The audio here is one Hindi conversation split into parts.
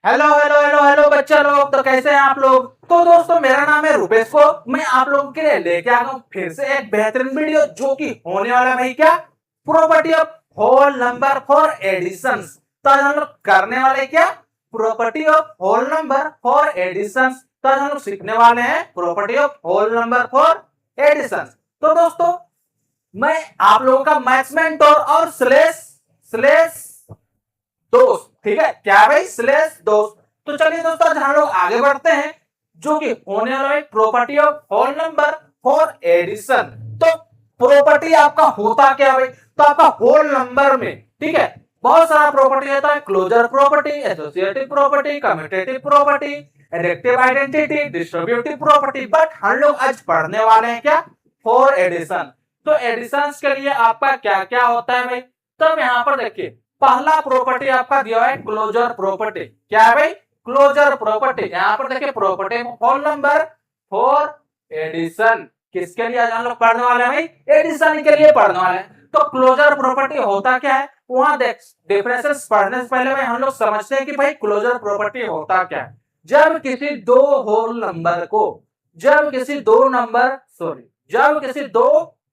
हेलो हेलो हेलो हेलो बच्चे लोग, तो कैसे हैं आप लोग। तो दोस्तों मेरा नाम है रुपेश को मैं आप लोगों के लिए लेके आ गया हूँ फिर से एक बेहतरीन वीडियो जो कि होने वाला है भाई क्या property of whole number for addition. तो आज हम लोग करने वाले क्या property of whole number for addition. तो आज हम लोग सीखने वाले हैं property of whole number for addition. तो दोस्तों मैं आप लोगों का मैथ्स मेंटर और स्लेश स्लेश दोस्त, ठीक है क्या भाई स्लेश दोस्त। तो चलिए दोस्तों आज हम लोग आगे बढ़ते हैं जो कि होने वाला है property of whole number for addition. तो प्रॉपर्टी आपका होता क्या भाई, तो आपका होल नंबर में ठीक है बहुत सारा प्रॉपर्टी होता है। Closure property, associative property, commutative property, additive identity, distributive property. But हम लोग आज पढ़ने वाले हैं क्या फॉर एडिशन। तो एडिशन के लिए आपका क्या क्या होता है भाई, तो यहाँ पर देखिए पहला प्रॉपर्टी आपका दिया है क्लोजर प्रॉपर्टी। क्या है भाई क्लोजर प्रॉपर्टी। यहाँ पर देखिए property whole number for addition किसके लिए आज हम लोग पढ़ने वाले हैं भाई एडिशन के लिए पढ़ने वाले हैं। तो क्लोजर प्रॉपर्टी होता क्या है वहां देख डिफरेंसेस पढ़ने से पहले भाई हम लोग समझते हैं कि भाई क्लोजर प्रॉपर्टी होता क्या है। जब किसी दो होल नंबर को जब किसी दो नंबर सॉरी जब किसी दो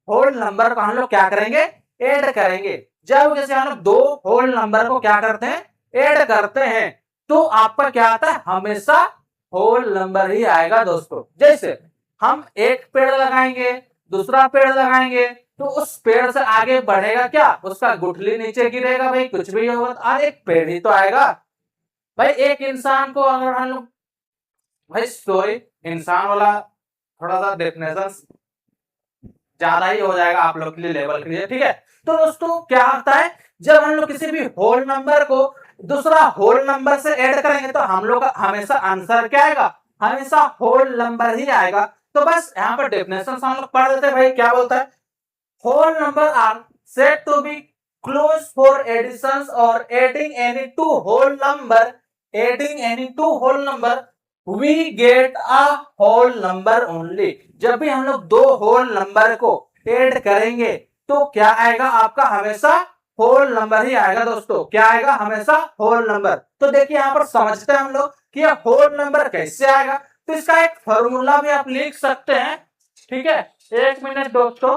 होल नंबर को हम लोग क्या करेंगे ऐड करेंगे। जब जैसे हम लोग दो होल नंबर को क्या करते हैं ऐड करते हैं तो आपका क्या आता है हमेशा होल नंबर ही आएगा दोस्तों। जैसे हम एक पेड़ लगाएंगे दूसरा पेड़ लगाएंगे तो उस पेड़ से आगे बढ़ेगा क्या उसका गुठली नीचे गिरेगा भाई कुछ भी होगा तो एक पेड़ ही तो आएगा भाई। एक इंसान को अगर हम लोग भाई सॉरी इंसान वाला थोड़ा सा डेफिनेशन ज्यादा ही हो जाएगा आप लोग के लिए लेवल के लिए, ठीक है। तो दोस्तों क्या होता है जब हम लोग किसी भी होल नंबर को दूसरा होल नंबर से ऐड करेंगे तो हम लोग का हमेशा आंसर क्या आएगा हमेशा होल नंबर ही आएगा। तो बस यहाँ पर डेफिनेशन हम लोग पढ़ देते हैं भाई क्या बोलता है whole number are said to be close for additions or adding any two whole number we get a whole number only। जब भी हम लोग दो होल नंबर को ऐड करेंगे तो क्या आएगा आपका हमेशा होल नंबर ही आएगा दोस्तों। क्या आएगा हमेशा होल नंबर। तो देखिए यहाँ पर समझते हैं हम लोग कि यह होल नंबर कैसे आएगा। तो इसका एक फॉर्मूला भी आप लिख सकते हैं, ठीक है। एक मिनट दोस्तों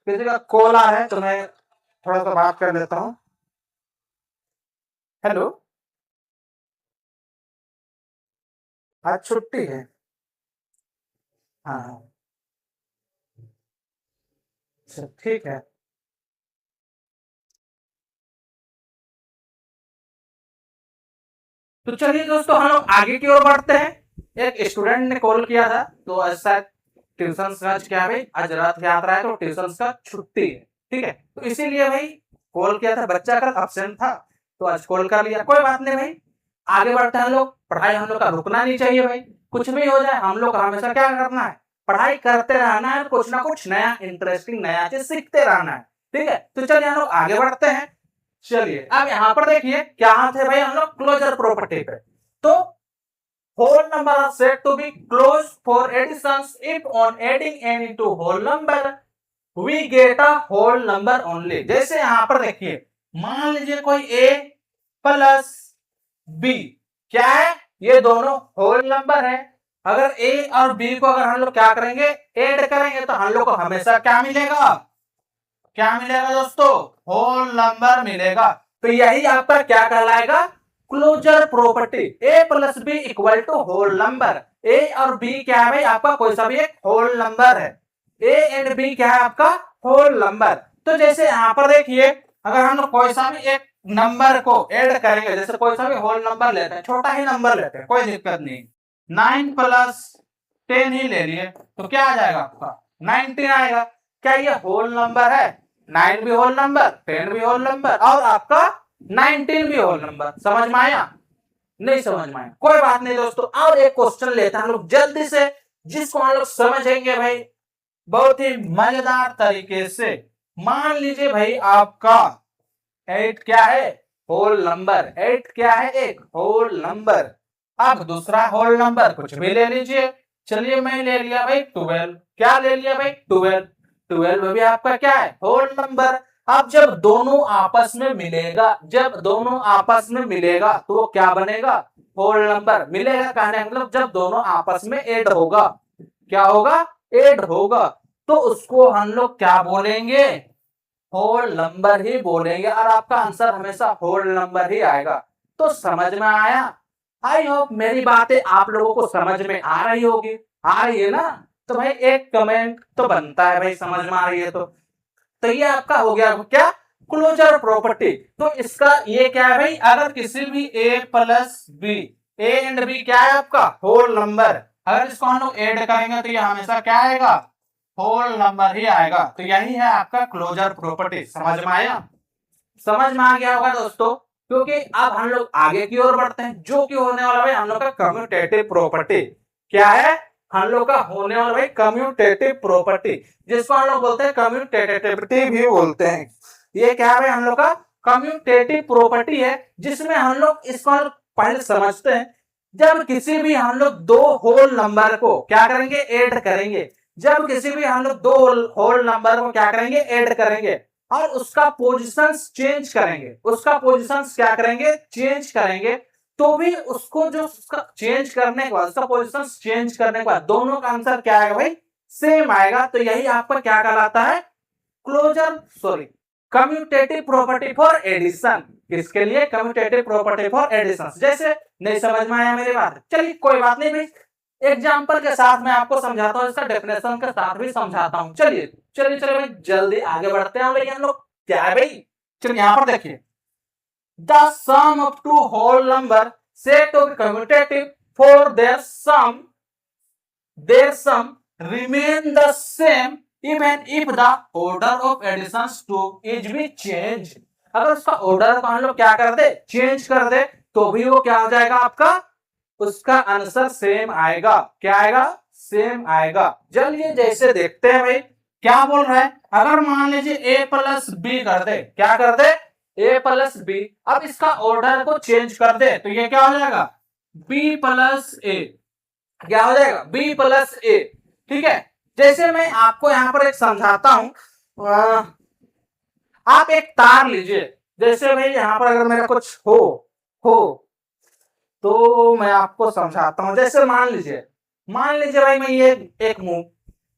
किसी का कॉल आ रहा है तो मैं थोड़ा सा बात कर लेता हूँ। हेलो आज छुट्टी है। हाँ ठीक है। तो चलिए दोस्तों हम लोग आगे की ओर बढ़ते हैं। एक स्टूडेंट ने कॉल किया था तो ऐसा ट्यूशन आज क्या भाई आज रथ यात्रा है तो ट्यूशन का छुट्टी है, ठीक है। तो इसीलिए भाई कॉल किया था बच्चा कल एब्सेंट था तो आज कॉल कर लिया। कोई बात नहीं भाई आगे बढ़ते हैं हम लोग। पढ़ाई हम लोग का रुकना नहीं चाहिए भाई कुछ भी हो जाए हम लोग का हमेशा क्या करना है पढ़ाई करते रहना है कुछ ना कुछ नया इंटरेस्टिंग नया चीज सीखते रहना है, ठीक है। तो चलिए हम लोग आगे बढ़ते हैं। चलिए अब यहाँ पर देखिए क्या थे भाई हम लोग क्लोजर प्रॉपर्टी पे। तो whole number are said to be close for additions if on adding any two whole number we get a whole number only। जैसे यहाँ पर देखिए मान लीजिए कोई a प्लस b क्या है ये दोनों होल नंबर है। अगर a और b को अगर हम लोग क्या करेंगे ऐड करेंगे तो हम लोग को हमेशा क्या मिलेगा दोस्तों होल नंबर मिलेगा। तो यही आपका क्या कहलाएगा closure property. A plus B equal to whole number. A और बी क्या है भाई आपका कोई सा भी एक होल नंबर है। ए एंड बी क्या है आपका होल नंबर। तो जैसे यहाँ पर देखिए अगर हम लोग कोई सा भी एक नंबर को ऐड करेंगे जैसे कोई सा भी होल नंबर लेते हैं छोटा ही नंबर लेते हैं कोई दिक्कत नहीं 9 प्लस 10 ही ले लिए तो क्या आ जाएगा आपका 19 आएगा। क्या ये होल नंबर है 9 भी होल नंबर 10 भी होल नंबर और आपका 19 भी होल नंबर। समझ में आया नहीं समझ में आया कोई बात नहीं दोस्तों। और एक क्वेश्चन लेते हैं हम लोग जल्दी से जिसको हम लोग समझेंगे भाई बहुत ही मजेदार तरीके से। मान लीजिए भाई आपका 8 क्या है होल नंबर 8 क्या है एक होल नंबर। अब दूसरा होल नंबर कुछ भी ले लीजिए। चलिए मैं ले लिया भाई 12। क्या ले लिया भाई 12। 12 भी आपका क्या है होल नंबर। अब जब दोनों आपस में मिलेगा तो वो क्या बनेगा होल नंबर मिलेगा, कहने का मतलब जब दोनों आपस में ऐड होगा, क्या होगा, ऐड होगा, तो उसको हम लोग क्या बोलेंगे, होल नंबर ही बोलेंगे, और आपका आंसर हमेशा होल नंबर ही आएगा। तो समझ में आया? आई होप मेरी बातें आप लोगों को समझ में आ रही होगी, आ रही है ना? तो भाई एक कमेंट तो बनता है भाई, समझ में आ रही है तो ये आपका हो गया क्या, क्लोजर प्रॉपर्टी। तो इसका ये क्या है भाई, अगर किसी भी A plus B, A and B क्या है आपका, होल नंबर, अगर इसको हम लोग ऐड करेंगे तो ये हमेशा क्या आएगा, होल नंबर ही आएगा। तो यही है आपका क्लोजर प्रॉपर्टी। समझ में आया? समझ में आ गया होगा दोस्तों, क्योंकि अब हम लोग आगे की ओर बढ़ते हैं, जो कि होने वाला भाई हम लोग का कम्यूटेटिव प्रॉपर्टी। क्या है हम लोग का होने वाला भाई, कम्यूटेटिव प्रॉपर्टी, जिसको हम लोग बोलते हैं कम्यूटेटिविटी भी बोलते हैं। ये क्या है भाई, हम लोग का कम्यूटेटिव प्रॉपर्टी है, जिसमें हम लोग इसको पहले समझते हैं। जब किसी भी हम लोग दो होल नंबर को क्या करेंगे, ऐड करेंगे, जब किसी भी हम लोग दो होल नंबर को क्या करेंगे, ऐड करेंगे, और उसका पोजीशंस चेंज करेंगे, उसका पोजीशंस क्या करेंगे, चेंज करेंगे, तो भी उसको जो उसका चेंज करने के बाद, उसका पोजीशंस चेंज करने के बाद दोनों का आंसर क्या आएगा भाई, सेम आएगा। तो यही आपका क्या कहलाता है, closure sorry commutative property for addition. किसके लिए, कम्यूटेटिव प्रॉपर्टी फॉर एडिशन। जैसे नहीं समझ में आया मेरी बात, चलिए कोई बात नहीं भाई, एग्जाम्पल के साथ मैं आपको समझाता हूँ, इसका डेफिनेशन के साथ भी समझाता हूँ। चलिए चलिए चलिए भाई जल्दी आगे बढ़ते हैं। लेकिन हम लोग क्या है भाई, चलिए यहां पर देखिए, the sum of two whole number set to be commutative for their sum remain the same even if the order of additions to is be changed। अगर उसका ऑर्डर को हम लोग क्या कर दे, चेंज कर दे, तो भी वो क्या हो जाएगा आपका, उसका आंसर सेम आएगा। क्या आएगा, सेम आएगा। चलिए जैसे देखते हैं भाई क्या बोल रहा है। अगर मान लीजिए a प्लस बी कर दे, क्या कर दे, a प्लस बी, अब इसका ऑर्डर को चेंज कर दे, तो ये क्या हो जाएगा, b प्लस ए, क्या हो जाएगा, b प्लस ए। ठीक है, जैसे मैं आपको यहां पर एक समझाता हूं, आप एक तार लीजिए, जैसे भाई यहां पर अगर मेरा कुछ हो तो मैं आपको समझाता हूं। जैसे मान लीजिए भाई मैं ये एक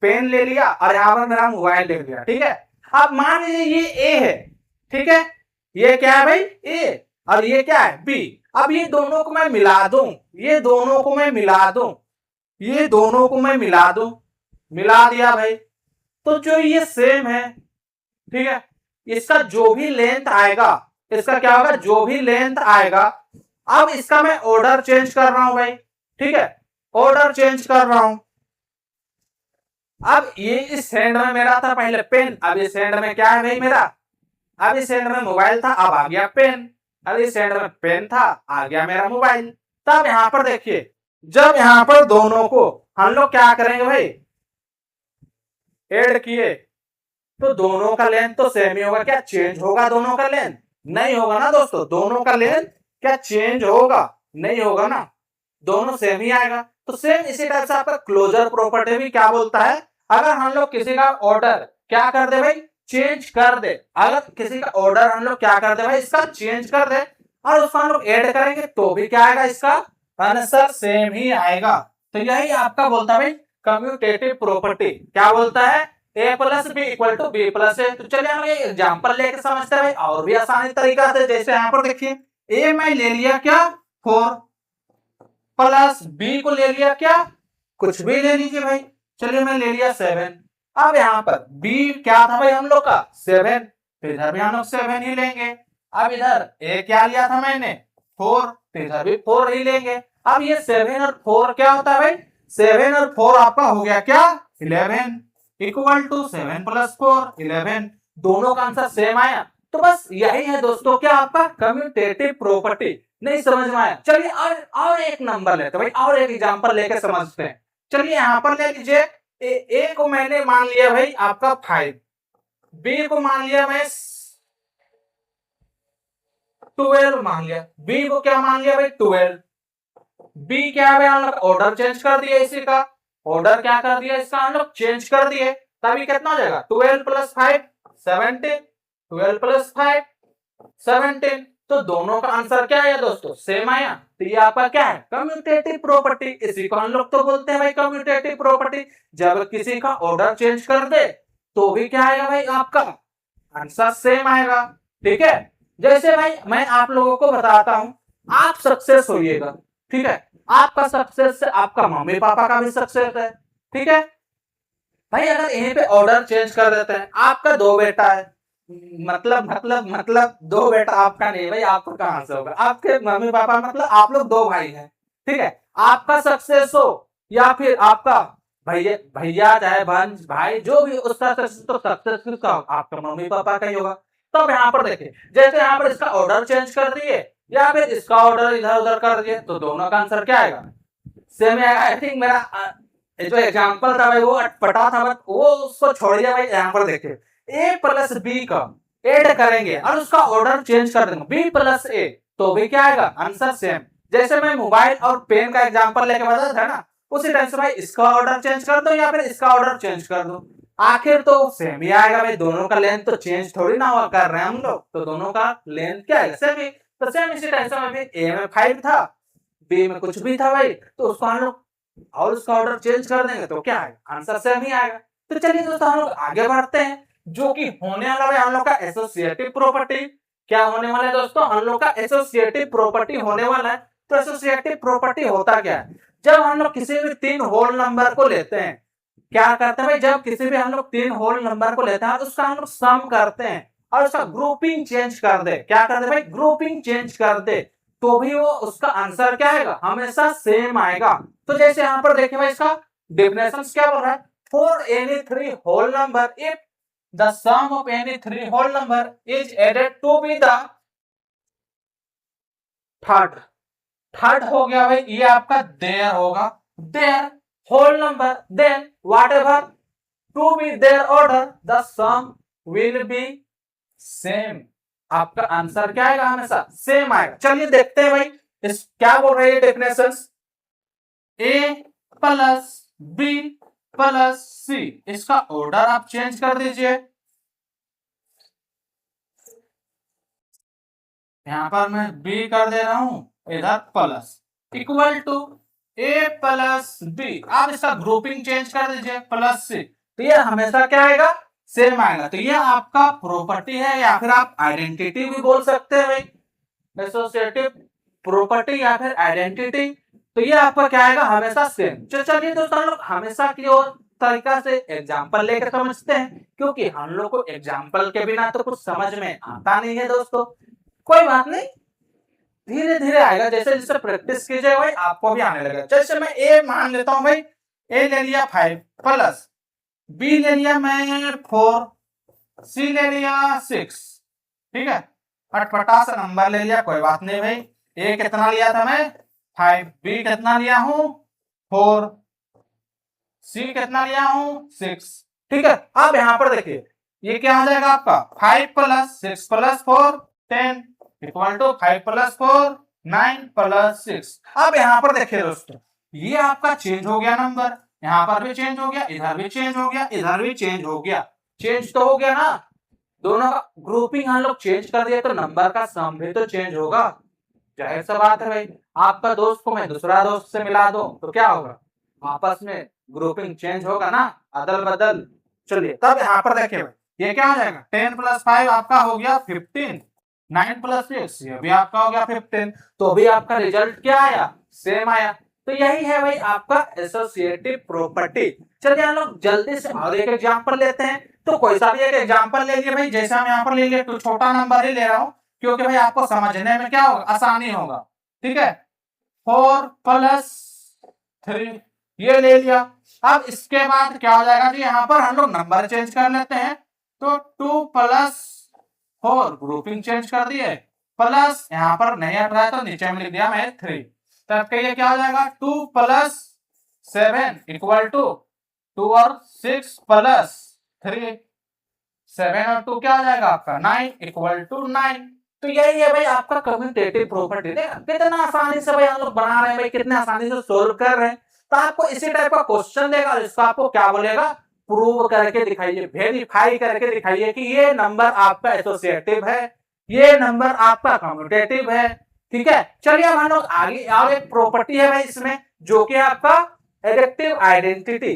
पेन ले लिया और यहां पर मेरा मोबाइल ले लिया। ठीक है, अब मान लीजिए ये ए है, ठीक है, ये क्या है भाई, ए, और ये क्या है, बी। अब ये दोनों को मैं मिला दूं, ये दोनों को मैं मिला दूं, ये दोनों को मैं मिला दूं, मिला दिया भाई, तो जो ये सेम है, ठीक है, इसका जो भी लेंथ आएगा, इसका क्या होगा, जो भी लेंथ आएगा, अब इसका मैं ऑर्डर चेंज कर रहा हूं भाई। ठीक है, ऑर्डर चेंज कर रहा हूं। अब ये इस हैंड में मेरा था पहले पेन, अब इस हैंड में क्या है भाई मेरा, अब इस हैंड में मोबाइल था, अब आ गया पेन, अब इस हैंड में पेन था, आ गया मेरा मोबाइल। तब यहां पर देखिए, जब यहां पर दोनों को हम लोग क्या करेंगे भाई, ऐड किए, तो दोनों का लेंथ तो सेम ही होगा। क्या चेंज होगा दोनों का लेंथ, नहीं होगा ना दोस्तों, दोनों का लेंथ क्या चेंज होगा, नहीं होगा ना, दोनों सेम ही आएगा। तो सेम इसी टाइप से आपका क्लोजर प्रॉपर्टी भी क्या बोलता है, अगर हम लोग किसी का ऑर्डर क्या कर दे भाई, चेंज कर दे, अगर किसी का ऑर्डर हम लोग क्या कर दे भाई, इसका चेंज कर दे, और उसको हम लोग ऐड करेंगे, तो भी क्या आएगा, इसका आंसर सेम ही आएगा। तो यही आपका बोलता है भाई कम्यूटेटिव प्रॉपर्टी। क्या बोलता है, A plus B equal to B plus A. तो चलिए हम एग्जांपल लेके समझते हैं भाई, और भी आसानी तरीका से। जैसे यहाँ पर देखिए, ए मैं ले लिया क्या, 4, प्लस बी को ले लिया क्या, कुछ भी ले लीजिए भाई, चलिए मैं ले लिया 7। अब यहाँ पर बी क्या था भाई हम लोग का, 7, तो इधर भी हम लोग 7 ही लेंगे। अब इधर ए क्या लिया था मैंने, 4, तो इधर भी 4 ही लेंगे। अब ये 7 और 4 क्या होता है भाई, 7 और 4 आपका हो गया क्या, 11, इक्वल टू 7 प्लस 4, 11। दोनों का आंसर सेम आया। तो बस यही है दोस्तों क्या आपका कम्यूटेटिव प्रॉपर्टी। नहीं समझ में आया, चलिए और एक नंबर लेते हैं भाई, और एक एग्जांपल लेके समझते हैं। चलिए यहां पर ले लीजिए, ए को मैंने मान लिया भाई आपका 5, बी को मान लिया मैं 12 मान लिया, बी को क्या मान लिया भाई 12। बी क्या है, हम लोग ऑर्डर चेंज कर दिया, इसी का ऑर्डर क्या कर दिया, इसका हम लोग चेंज कर दिए। तभी कितना हो जाएगा, 12 प्लस 5 17, 12 प्लस 5 17। तो दोनों का आंसर क्या है दोस्तों, सेम आया। तो ये आपका क्या है, कम्यूटेटिव प्रॉपर्टी। इसी को हम लोग तो बोलते हैं भाई कम्यूटेटिव प्रॉपर्टी। जब किसी का ऑर्डर चेंज कर दे तो भी क्या आएगा भाई, आपका आंसर सेम आएगा। ठीक है, जैसे भाई मैं आप लोगों को बताता हूं, आप सक्सेस होइएगा, ठीक है, आपका सक्सेस से आपका मम्मी पापा का भी सक्सेस है। ठीक है भाई, अगर यहीं पे ऑर्डर चेंज कर देते हैं, आपका दो बेटा है, मतलब दो बेटा आपका नहीं भाई, आपको कहां से होगा, आपके मम्मी पापा मतलब आप लोग दो भाई हैं। ठीक है, आपका सक्सेस हो या फिर आपका भैया भैया चाहे बहन भाई जो भी उसका सक्सेस, तो सक्सेस किसका होगा, आपका मम्मी पापा का ही होगा। तो अब यहाँ पर देखिए, जैसे यहाँ पर इसका ऑर्डर चेंज कर दिए या फिर इसका ऑर्डर इधर उधर कर दिए, तो दोनों का आंसर क्या आएगा, सेम आएगा। आई थिंक मेरा जो एग्जांपल था भाई वो अटपटा था, बट वो उसको छोड़िए भाई। यहाँ पर देखिए, ए प्लस बी का ऐड करेंगे और उसका ऑर्डर चेंज कर देंगे, बी प्लस ए, तो भी क्या आएगा, आंसर सेम। जैसे मैं मोबाइल और पेन का एग्जांपल लेके बताया था ना, उसी टाइम से भाई इसका ऑर्डर चेंज कर दो या फिर इसका ऑर्डर चेंज कर दो, आखिर तो सेम ही आएगा भाई। दोनों का लेंथ तो चेंज थोड़ी ना हुआ कर रहे हैं हम लोग, तो दोनों का लेंथ क्या है, सेम ही। तो सेम इसी टाइम से मैं ए में 5 था, बी में कुछ भी था भाई, तो उसको हम लोग और उसका ऑर्डर चेंज कर देंगे तो क्या आएगा, आंसर सेम ही आएगा। तो चलिए दोस्तों हम लोग आगे बढ़ते हैं, जो कि होने वाला है हम लोग का एसोसिएटिव प्रॉपर्टी। क्या होने वाला है दोस्तों, हम लोग का एसोसिएटिव प्रॉपर्टी होने वाला है। तो एसोसिएटिव प्रॉपर्टी होता क्या है, जब हम लोग किसी भी 3 होल नंबर को लेते हैं, क्या करते हैं भाई, जब किसी भी हम लोग 3 होल नंबर को लेते हैं उसका हम लोग सम करते हैं और उसका ग्रुपिंग चेंज कर दे, क्या कर दे भाई, ग्रुपिंग चेंज कर दे, तो भी वो उसका आंसर क्या आएगा, हमेशा सेम आएगा। तो जैसे यहाँ पर देखिए भाई, इसका डेफिनेशन क्या बोल रहा है, for any 3 whole number if the sum of any 3 whole number is added to be the third. Third हो गया भाई, ये आपका देयर होगा, their whole number, then whatever to be their order the sum will be same. आपका आंसर क्या आएगा, हमेशा सेम आएगा। चलिए देखते हैं भाई इस क्या बोल रही है डेफिनेशन, ए प्लस बी प्लस सी, इसका ऑर्डर आप चेंज कर दीजिए। यहां पर मैं बी कर दे रहा हूं, इधर plus, equal to a plus b, आप इसका ग्रुपिंग चेंज कर दीजिए, प्लस सी, तो ये हमेशा क्या आएगा, सेम आएगा। तो ये आपका प्रॉपर्टी है या फिर आप आइडेंटिटी भी बोल सकते हैं भाई, एसोसिएटिव प्रॉपर्टी या फिर आइडेंटिटी। तो ये आपका क्या आएगा, हमेशा सेम। चलिए दोस्तों हम लोग हमेशा की और तरीका से एग्जांपल लेकर समझते हैं, क्योंकि हम लोग को एग्जांपल के बिना तो कुछ समझ में आता नहीं है दोस्तों। कोई बात नहीं, धीरे धीरे आएगा, जैसे जैसे प्रैक्टिस कीजिए भाई आपको भी आने लगेगा। जैसे मैं ए मान लेता हूं भाई, ए ले लिया 5 प्लस बी ले लिया मैं 4, सी ले लिया 6, ठीक है, अटपटा सा नंबर ले लिया, कोई बात नहीं भाई। ए कितना लिया था मैं 5, बी कितना लिया हूं 4, सी कितना लिया हूं 6, ठीक है। अब यहां पर देखिए ये क्या हो जाएगा आपका 5 plus 6 plus 4 10 equal to 5 plus 4 9 plus 6। अब यहां पर देखिए दोस्तों, ये आपका चेंज हो गया नंबर, यहां पर भी चेंज हो गया, इधर भी चेंज हो गया, इधर भी चेंज हो गया, चेंज तो हो गया ना, दोनों का ग्रुपिंग हम लोग चेंज कर दिए तो नंबर का सम भी तो चेंज होगा, जाहिर सा बात है भाई। आपका दोस्त को मैं दूसरा दोस्त से मिला दूं तो क्या होगा, आपस में ग्रुपिंग चेंज होगा ना, अदल बदल। चलिए तब यहाँ पर देखिए भाई ये क्या हो जाएगा, 10 प्लस 5 आपका हो गया 15, 9 प्लस 6 ये भी आपका हो गया 15, तो भी आपका रिजल्ट क्या आया, सेम आया। तो यही है भाई आपका एसोसिएटिव प्रॉपर्टी। चलिए हम लोग जल्दी से और एक एग्जांपल लेते हैं। तो कोई सा भी एक एग्जांपल ले लिए भाई, जैसे हम यहाँ पर ले लिए, तो छोटा नंबर ही ले रहा हूँ क्योंकि भाई आपको समझने में क्या होगा, आसानी होगा, ठीक है। 4 प्लस 3 ये ले लिया। अब इसके बाद क्या हो जाएगा जी, यहाँ पर हम लोग नंबर चेंज कर लेते हैं, तो 2 प्लस 4 ग्रुपिंग चेंज कर दिए, प्लस यहाँ पर नहीं हट रहा है तो नीचे में लिख दिया मैं 3, तब ये क्या हो जाएगा 2 प्लस 7 इक्वल टू 2 और 6 प्लस 3, 7 और 2 क्या हो जाएगा आपका 9 इक्वल टू 9। तो यही है भाई आपका कम्यूटेटिव प्रॉपर्टी। कितना आसानी से भाई हम लोग बना रहे हैं भाई, कितने आसानी से सोल्व कर रहे हैं। तो आपको इसी टाइप का क्वेश्चन देगा, इसका आपको क्या बोलेगा, प्रूव करके दिखाइए, वेरीफाई करके दिखाइए कि ये नंबर आपका एसोसिएटिव है ये नंबर आपका कम्यूटेटिव है। ठीक है, चलिए अब हम लोग आगे और एक प्रॉपर्टी है भाई इसमें, जो कि आपका एडिक्टिव आइडेंटिटी।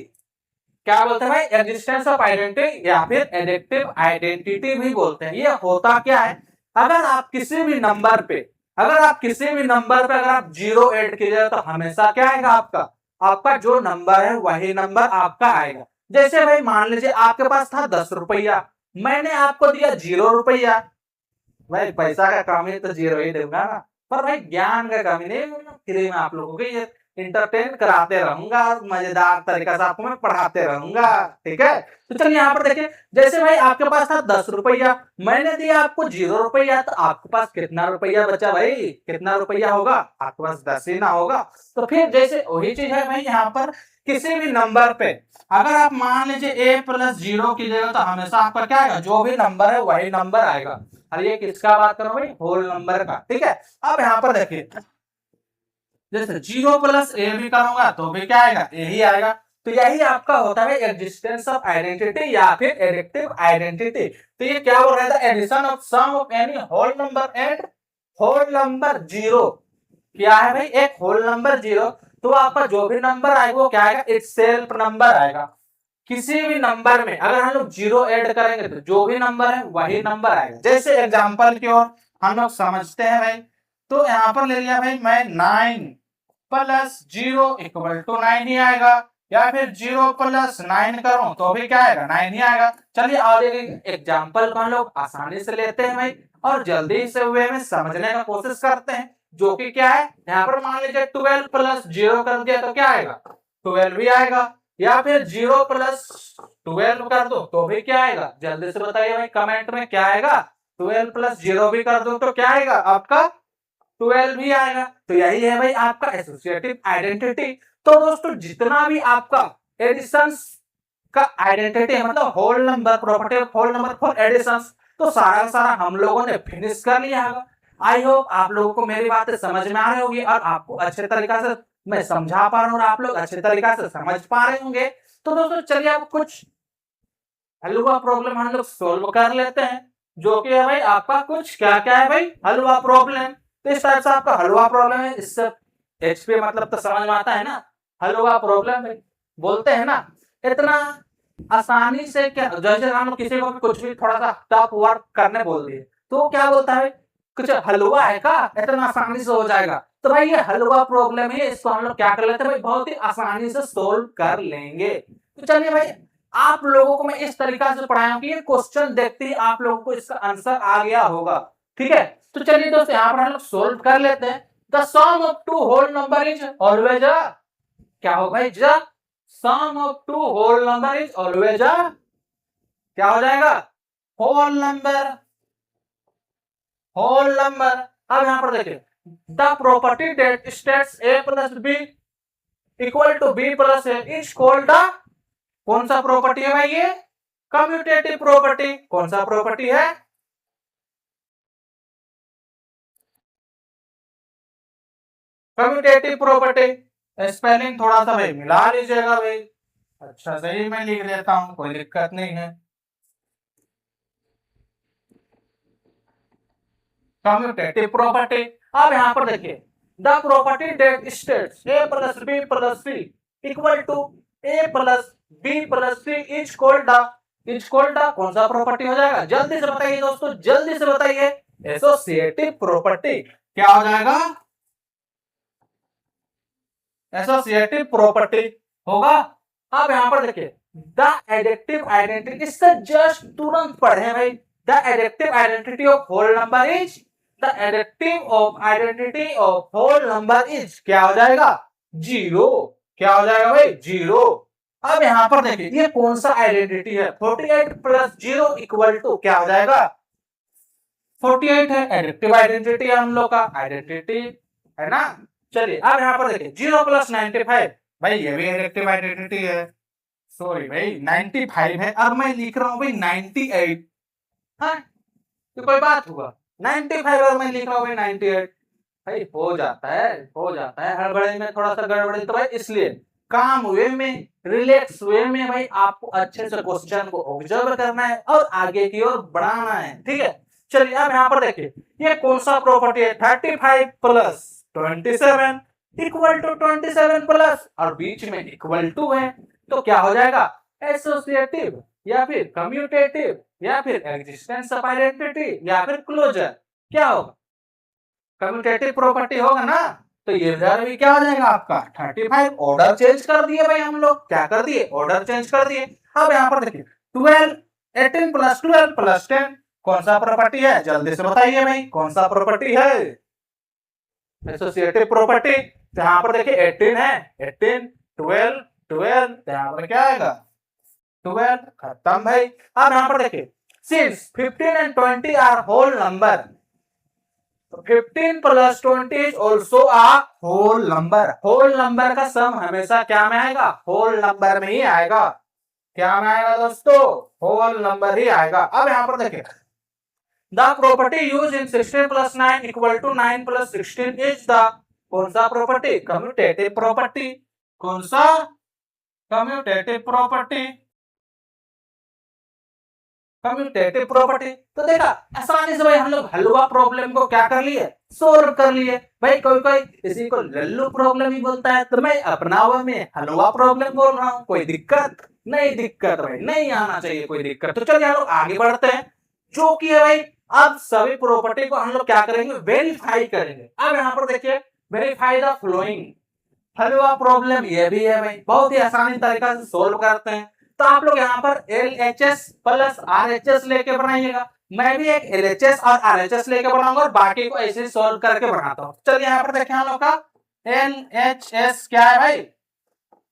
क्या बोलते हैं भाई, एग्जिस्टेंस ऑफ आइडेंटिटी या फिर एडिक्टिव आइडेंटिटी भी बोलते हैं। ये होता क्या है, अगर आप किसी भी नंबर पे अगर आप जीरो ऐड कीजिए तो हमेशा क्या आएगा, आपका आपका जो नंबर है वही नंबर आपका आएगा। जैसे भाई मान लीजिए आपके पास था 10 रुपया, मैंने आपको दिया 0 रुपया। भाई पैसा का काम है तो जीरो ही दूंगा ना, पर भाई ज्ञान का कमी नहीं, फ्री में आप लोगों को ये इंटरटेन कराते रहूंगा, मजेदार तरीका से आपको मैं पढ़ाते रहूंगा। ठीक है, तो चलिए यहाँ पर देखिए, जैसे भाई आपके पास था 10 रुपया, मैंने दिया आपको 0 रुपया, तो आपके पास कितना रुपया बचा भाई, कितना रुपया होगा, आपके पास 10 ही ना होगा। तो फिर जैसे वही चीज है भाई, यहाँ पर किसी भी नंबर पे अगर आप मान लीजिए a+0 कीजिएगा तो हमेशा आपका क्या आएगा, जो भी नंबर है वही नंबर आएगा। और ये किसका बात करो भाई, होल नंबर का। ठीक है, अब यहाँ पर देखिए, जैसे 0+a भी करूंगा तो भी क्या आएगा, यही आएगा। तो यही आपका होता है एग्जिस्टेंस ऑफ आइडेंटिटी या फिर एडिक्टिव आइडेंटिटी। तो ये क्या बोल रहा था, addition of sum of any whole number and whole number zero. क्या है भाई, एक होल नंबर जीरो, तो आपका जो भी नंबर आएगा वो क्या आएगा, इट्स सेल्फ नंबर आएगा। किसी भी नंबर में अगर हम लोग जीरो ऐड करेंगे तो जो भी नंबर है वही नंबर आएगा। जैसे एग्जांपल की ओर हम लोग समझते हैं भाई, तो यहाँ पर ले लिया भाई मैं 9+0=9 ही आएगा, या फिर 0+9 करूं तो भी क्या आएगा, 9 ही आएगा। चलिए और एक एग्जांपल को हम लोग आसानी से लेते हैं भाई, और जल्दी से वे में समझने का कोशिश करते हैं, जो कि क्या है, यहाँ पर मान लीजिए 12+0 कर दिया तो क्या आएगा, 12 भी आएगा, या फिर 0+12 कर दो तो भी क्या आएगा, जल्दी से बताइए भाई कमेंट में क्या आएगा, 12+0 भी कर दो तो क्या आएगा, आपका 12 भी आएगा। तो यही है भाई आपका एसोसिएटिव आइडेंटिटी। तो दोस्तों जितना भी आपका एडिशंस का आइडेंटिटी है, मतलब whole number, property of whole number for additions, तो सारा सारा हम लोगों ने फिनिश कर लिया होगा। आई होप आप लोगों को मेरी बातें समझ में आ रही होगी और आपको अच्छे तरीका से मैं समझा पा रहा हूँ और आप लोग अच्छे तरीका से समझ पा रहे होंगे। तो दोस्तों चलिए अब कुछ हलवा प्रॉब्लम हम लोग सोल्व कर लेते हैं, जो कि है भाई आपका कुछ क्या क्या है भाई, हलवा प्रॉब्लम। तो इस टाइप से आपका हलवा प्रॉब्लम है, इससे एचपी मतलब तो समझ में आता है ना, हलवा प्रॉब्लम है बोलते हैं ना। इतना आसानी से क्या, जैसे हम किसी को भी कुछ भी थोड़ा सा टफ वर्क करने बोल दिए तो क्या बोलता है, कुछ हलवा है का, इतना आसानी से हो जाएगा। तो भाई ये हलवा प्रॉब्लम है, इसको हम लोग क्या कर लेते हैं भाई, बहुत ही आसानी से सोल्व कर लेंगे। तो चलिए भाई आप लोगों को मैं इस तरीका से पढ़ाया हूं कि ये क्वेश्चन देखते ही आप लोगों को इसका आंसर आ गया होगा। ठीक है, तो चलिए दोस्तों यहाँ पर हम लोग सोल्व कर लेते हैं। The sum of two whole number is always a, क्या हो भाई, the sum of two whole number is always a, क्या हो जाएगा, होल नंबर, होल नंबर। अब यहाँ पर देखिए, the property that states a+b equal to b+a is called the, कौन सा प्रॉपर्टी है भाई, ये कम्यूटेटिव प्रॉपर्टी। कौन सा प्रॉपर्टी है, कम्यूटेटिव प्रॉपर्टी। स्पेलिंग थोड़ा सा भाई मिला लीजिएगा भाई, अच्छा सही मैं लिख देता हूं, कोई दिक्कत नहीं है। Commutative property. अब यहाँ पर देखिए, the property that states a+b+c equal to a+b+c is called the, is called the कौन सा प्रॉपर्टी हो जाएगा, जल्दी से बताइए दोस्तों, जल्दी से बताइए, एसोसिएटिव प्रॉपर्टी। क्या हो जाएगा, एसोसिएटिव प्रॉपर्टी होगा। अब यहां पर देखिए, द एडिक्टिव आइडेंटिटी, इससे जस्ट तुरंत पढ़े भाई, द एडिक्टिव identity of whole number is, the एडिक्टिव of identity of whole number is क्या हो जाएगा, जीरो। क्या हो जाएगा भाई, जीरो। अब यहां पर देखिए ये कौन सा आइडेंटिटी है, 48+0 इक्वल टू क्या हो जाएगा, 48 है, एडिक्टिव आइडेंटिटी है हम लोग का, आइडेंटिटी है ना। चलिए अब यहाँ पर देखिए 0+95, भाई ये भी एडिक्टिव आइडेंटिटी है, सॉरी भाई 95 है, अब मैं लिख रहा हूँ भाई 98। हाँ तो कोई बात हुआ, 95 और मैं लिख रहा हूँ भाई 98, भाई हो जाता है, हो जाता है, हड़बड़ी में थोड़ा सा गड़बड़ी, तो भाई इसलिए काम वे में, रिलैक्स वे में भाई आपको अच्छे से क्वेश्चन को ऑब्जर्व करना है और आगे की ओर बढ़ाना है। ठीक है, चलिए अब यहाँ पर देखिए ये कौन सा प्रॉपर्टी है, 35 प्लस 27 इक्वल टू 27 प्लस और बीच में इक्वल टू है, तो क्या हो जाएगा, एसोसिएटिव या फिर कम्यूटेटिव या फिर एग्जिस्टेंस ऑफ आइडेंटिटी या फिर क्लोजर, क्या होगा, कम्यूटेटिव प्रॉपर्टी होगा ना। तो ये भी क्या हो जाएगा आपका 35। ऑर्डर चेंज कर दिए भाई हम लोग, क्या कर दिए, ऑर्डर चेंज कर दिए। अब यहाँ पर देखिए 12 18 प्लस 12 प्लस 10 कौन सा प्रॉपर्टी है, जल्दी से बताइए भाई कौन सा प्रॉपर्टी है, एसोसिएटिव प्रॉपर्टी। यहाँ पर देखिए 18 है, 18 12 12 यहाँ पर क्या आएगा 12, खत्म भाई। अब यहाँ पर देखिए since 15 and 20 are whole number, 15 plus 20 is also a whole number. Whole number का सम हमेशा क्या में आएगा, होल नंबर में ही आएगा। क्या में आएगा दोस्तों, होल नंबर ही आएगा। अब यहाँ पर देखिए the property use in 16 plus 9 equal to 9 plus 16 is the, कौन सा प्रॉपर्टी, कम्यूटेटिव प्रॉपर्टी। कौन सा, कम्यूटेटिव प्रॉपर्टी, कम्यूटेटिव प्रॉपर्टी। तो देखा आसानी से भाई हम लोग हलवा प्रॉब्लम को क्या कर लिए, सोल्व कर लिए। भाई कोई कोई इसी को लल्लू प्रॉब्लम ही बोलता है, तो मैं अपना हुआ में हलवा प्रॉब्लम बोल रहा हूँ। कोई दिक्कत नहीं, दिक्कत भाई नहीं आना चाहिए कोई दिक्कत। तो चलिए हम लोग आगे बढ़ते हैं, जो कि है भाई अब सभी प्रॉपर्टी को हम लोग क्या करेंगे, वेरीफाई करेंगे। अब यहाँ पर देखिए verify the flowing, halwa problem ये भी है भाई, बहुत ही आसानी तरीका से सोल्व करते हैं। तो आप लोग यहाँ पर LHS प्लस RHS लेके बनाइएगा, मैं भी एक LHS और RHS लेके बनाऊंगा और बाकी को ऐसे सोल्व करके बनाता हूँ। चलिए यहाँ पर देखें हम लोग का LHS क्या है भाई,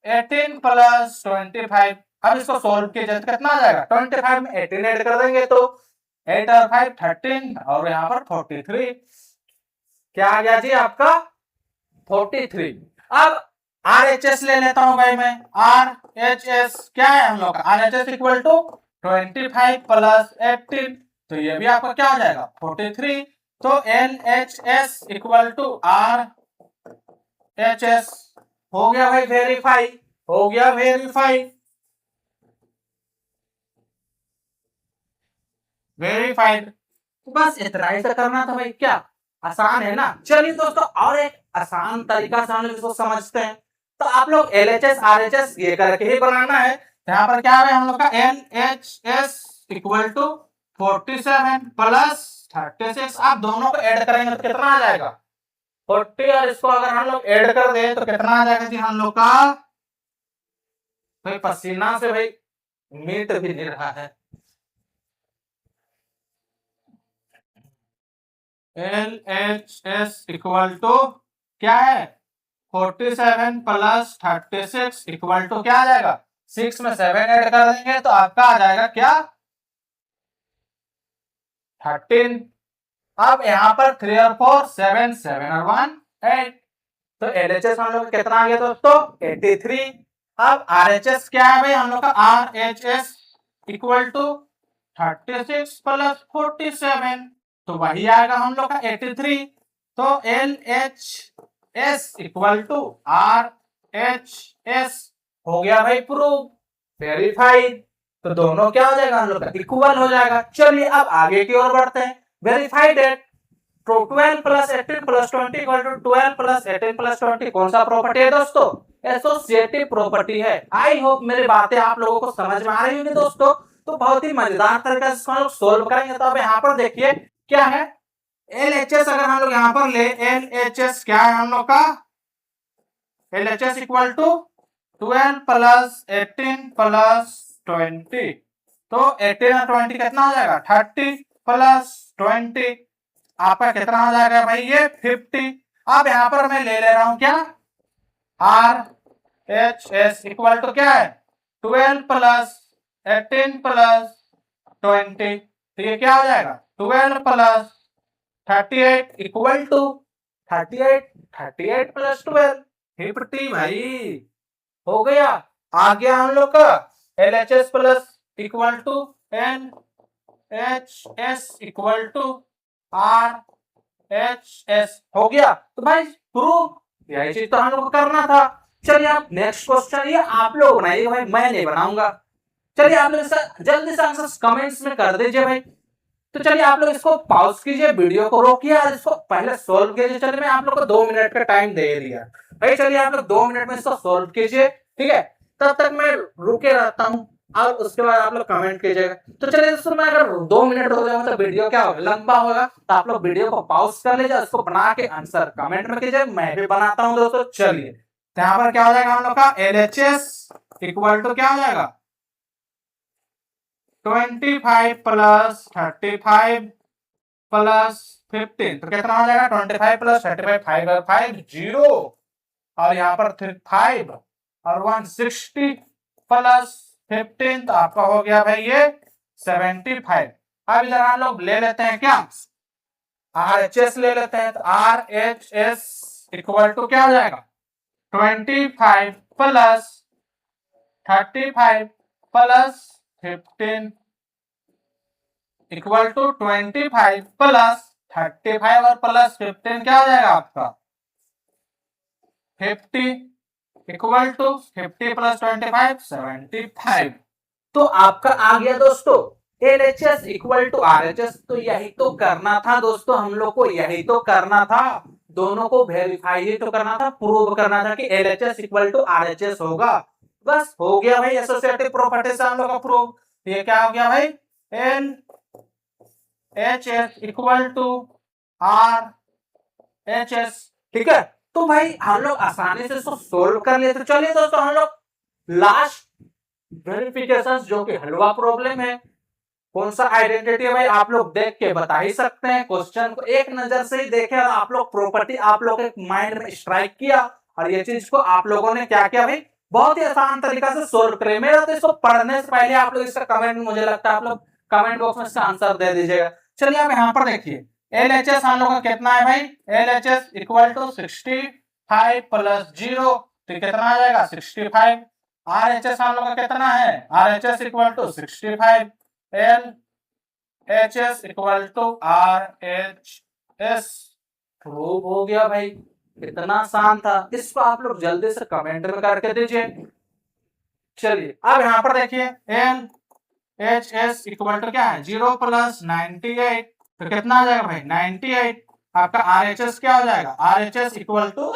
18 प्लस 25। अब इसको सोल्व कीजिए तो कितना आ जाएगा, 25 में 18 ऐड कर देंगे तो 8 और 5 13 और यहाँ पर 43, क्या आ गया जी आपका 43। अब RHS ले लेता हूं भाई मैं, RHS क्या है हम लोग का, RHS इक्वल टू 25 प्लस 18, तो ये भी आपका क्या हो जाएगा 43। तो LHS इक्वल टू RHS हो गया भाई वेरीफाई, हो गया वेरीफाई, वेरीफाइड। बस इतना ही तो करना था भाई, क्या आसान है ना। चलिए दोस्तों और एक आसान तरीका से हम लोग इसको समझते हैं। तो आप लोग LHS RHS ये करके ही बनाना है। यहाँ पर क्या है हम लोग का LHS इक्वल टू 47 प्लस 36, आप दोनों को ऐड करेंगे तो कितना आ जाएगा 40, और इसको अगर हम लोग ऐड कर दें तो कितना आ जाएगा जी हम लोग का, भाई पसीना से भाई मीट भी नहीं रहा है। LHS इक्वल टू क्या है 47 प्लस 36 इक्वल टू क्या आ जाएगा, 6 में 7 ऐड कर देंगे तो आपका आ जाएगा क्या 13। अब यहाँ पर 3 और 4 7 7 और 1 8, तो LHS हम लोग कितना आ गया दोस्तों 83। अब RHS क्या है भाई हम लोग का, RHS इक्वल टू 36 प्लस 47, तो वही आएगा हम लोग का 83। तो LHS इक्वल टू RHS हो गया भाई प्रूव, वेरीफाइड। तो दोनों क्या हो जाएगा हम लोग का इक्वल हो जाएगा। चलिए अब आगे की ओर बढ़ते हैं, verified at 12 plus 18 plus 20 equal to 12 plus 18 plus 20 कौन सा प्रॉपर्टी है दोस्तों, एसोसिएटिव प्रॉपर्टी है। आई होप मेरी बातें आप लोगों को समझ में आ रही होंगी दोस्तों। तो बहुत ही मजेदार तरीके से हम लोग सोल्व करेंगे। तो अब यहाँ पर देखिए क्या है LHS, अगर हम लोग यहाँ पर ले LHS क्या है हम लोग का, LHS equal to 12 plus 18 plus 20, तो 18 और 20 कितना हो जाएगा 30 प्लस 20, आपका कितना हो जाएगा भाई ये 50। अब यहाँ पर मैं ले रहा हूं क्या RHS इक्वल टू क्या है 12 प्लस 18 प्लस 20, तो ये क्या हो जाएगा 12 प्लस 38 इक्वल टू 38 प्लस 12 50 भाई हो गया। आ गया हम लोग का LHS plus equal to LHS equal to RHS हो गया। तो भाई प्रूफ, यही चीज तो हम लोग को करना था। चलिए आप नेक्स्ट क्वेश्चन ये आप लोग बनाइए भाई, मैं नहीं बनाऊंगा। चलिए आप लोग जल्दी से आंसर कमेंट्स में कर दीजिए भाई। तो चलिए आप लोग इसको पॉज कीजिए, वीडियो को रोकिए और इसको पहले सोल्व कीजिए। चलिए मैं आप लोग को 2 मिनट का टाइम दे दिया भाई, चलिए आप लोग 2 मिनट में इसको सोल्व कीजिए, ठीक है। तब तक मैं रुके रहता हूँ और उसके बाद आप लोग कमेंट कीजिएगा। तो चलिए दोस्तों, मैं अगर 2 मिनट हो जाएगा तो वीडियो क्या होगा, लंबा होगा, तो आप लोग वीडियो को पॉज कर लीजिए, उसको बना के आंसर कमेंट में कीजिए, मैं भी बनाता हूँ दोस्तों। चलिए तो यहाँ पर क्या हो जाएगा हम लोग का LHS इक्वल टू क्या हो जाएगा 25 प्लस 35 प्लस 15, तो कितना हो जाएगा 25 प्लस 35, 5 और 5 0, और यहाँ पर 5 और 160 प्लस 15, तो आपका हो गया भाई ये 75। अब इधर हम लोग ले लेते हैं क्या RHS ले लेते हैं, तो RHS इक्वल टू क्या हो जाएगा 25 plus 35 plus 15 equal to 25 plus 35 और प्लस 15 क्या हो जाएगा आपका 50 इक्वल टू 50 प्लस 25 75। तो आपका आ गया दोस्तों LHS इक्वल टू RHS। तो यही तो करना था दोस्तों, हम लोग को यही तो करना था, दोनों को वेरीफाई ही तो करना था, प्रूव करना था कि LHS इक्वल टू RHS होगा। बस हो गया भाई, एसोसिएटिव प्रॉपर्टी से हम लोग का प्रूव। ये क्या हो गया भाई LHS इक्वल टू RHS, ठीक है। तो भाई हम लोग आसानी से इसको सोल्व कर लिए। तो चलिए दोस्तों हम लोग लास्ट वेरिफिकेशन जो कि हलवा प्रॉब्लम है, कौन सा आइडेंटिटी है भाई आप लोग देख के बता ही सकते हैं। क्वेश्चन को एक नजर से ही देखे और आप लोग प्रॉपर्टी आप लोग के माइंड में स्ट्राइक किया, और ये चीज को आप लोगों ने क्या किया भाई बहुत ही आसान तरीका से सोल्व करे। मेरा तो इसको पढ़ने से पहले आप लोग इसका कमेंट, मुझे लगता है आप लोग कमेंट बॉक्स में इसका आंसर दे दीजिएगा। चलिए आप यहाँ पर देखिए LHS हम लोग का कितना है भाई LHS इक्वल टू 65 प्लस 0, तो कितना आ जाएगा 65। RHS हम लोग का कितना है RHS equal to 65, LHS equal to RHS prove हो गया भाई। इतना आसान था, इसको आप लोग जल्दी से कमेंट में करके दीजिए। चलिए अब यहाँ पर देखिए LHS इक्वल टू क्या है 0 प्लस 98, तो कितना आ जाएगा भाई 98। आपका RHS क्या हो जाएगा RHS इक्वल टू,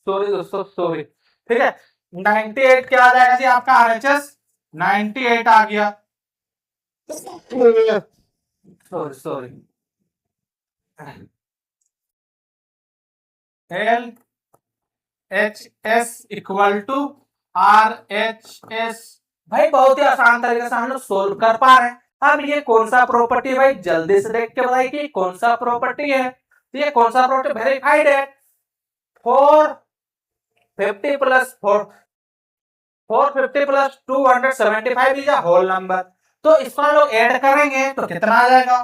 सॉरी दोस्तों सॉरी, ठीक है 98 क्या आ जाएगा जी आपका RHS 98 आ गया, sorry sorry. LHS equal to RHS, भाई बहुत ही आसान तरीके से हम लोग सोल्व कर पा रहे हैं। अब ये कौन सा प्रॉपर्टी भाई जल्दी से देख के बताइए कि कौन सा प्रॉपर्टी है। तो ये कौन सा प्रॉपर्टी वेरीफाइड है 450 plus 450 plus 275 is a whole number. तो इसको हम लोग ऐड करेंगे तो कितना आ जाएगा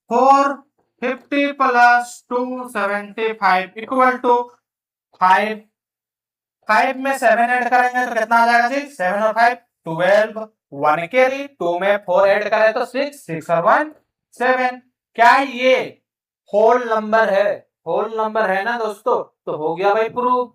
450 प्लस 275 इक्वल टू 5 में 7 ऐड करेंगे तो कितना आ जाएगा जी 7 और 5 12, 1 कैरी, 2 में 4 ऐड करें तो 6, 6 और 1 7। क्या ये होल नंबर है, होल नंबर है ना दोस्तों, तो हो गया भाई प्रूफ।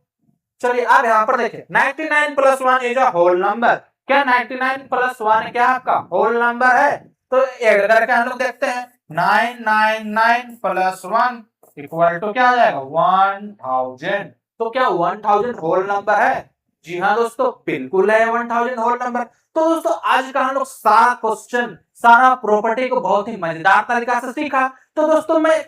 चलिए अब यहाँ पर देखिए 99 plus 1 is a whole number. क्या 99 प्लस 1 क्या आपका होल नंबर है, तो ऐड करके हम लोग देखते हैं 999 प्लस 1 इक्वल टू क्या आ जाएगा 1000। तो क्या 1000 होल नंबर है? जी हाँ दोस्तों बिल्कुल है 1000 होल नंबर। तो दोस्तों आज का हम लोग सारा क्वेश्चन, सारा प्रॉपर्टी को बहुत ही मजेदार तरीका से सीखा। तो दोस्तों मैं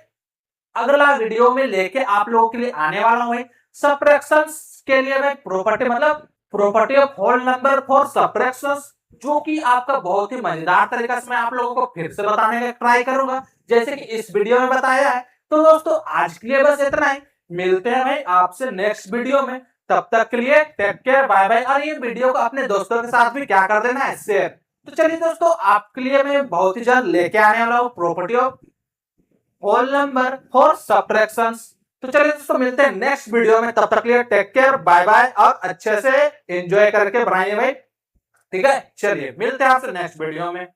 अगला वीडियो में लेके आप लोगों के लिए आने वाला हूं सबट्रैक्शंस के लिए मैं प्रॉपर्टी, मतलब property of whole number for subtractions, जो कि आपका बहुत ही मजेदार तरीका से मैं आप लोगों को फिर से बताने का ट्राई करूंगा जैसे कि इस वीडियो में बताया है। तो दोस्तों आज के लिए बस इतना ही, मिलते हैं भाई आपसे नेक्स्ट वीडियो में। तब तक के लिए टेक केयर, बाय बाय। और ये वीडियो को अपने दोस्तों के साथ भी क्या कर देना है शेयर। तो चलिए दोस्तों आपके लिए मैं बहुत ही जल्द लेके आने वाला हूँ property of whole number for subtractions. तो चलिए दोस्तों मिलते हैं नेक्स्ट वीडियो में, तब तक के लिए टेक केयर, बाय बाय और अच्छे से एंजॉय करके बनाइए भाई, ठीक है। चलिए मिलते हैं आपसे नेक्स्ट वीडियो में।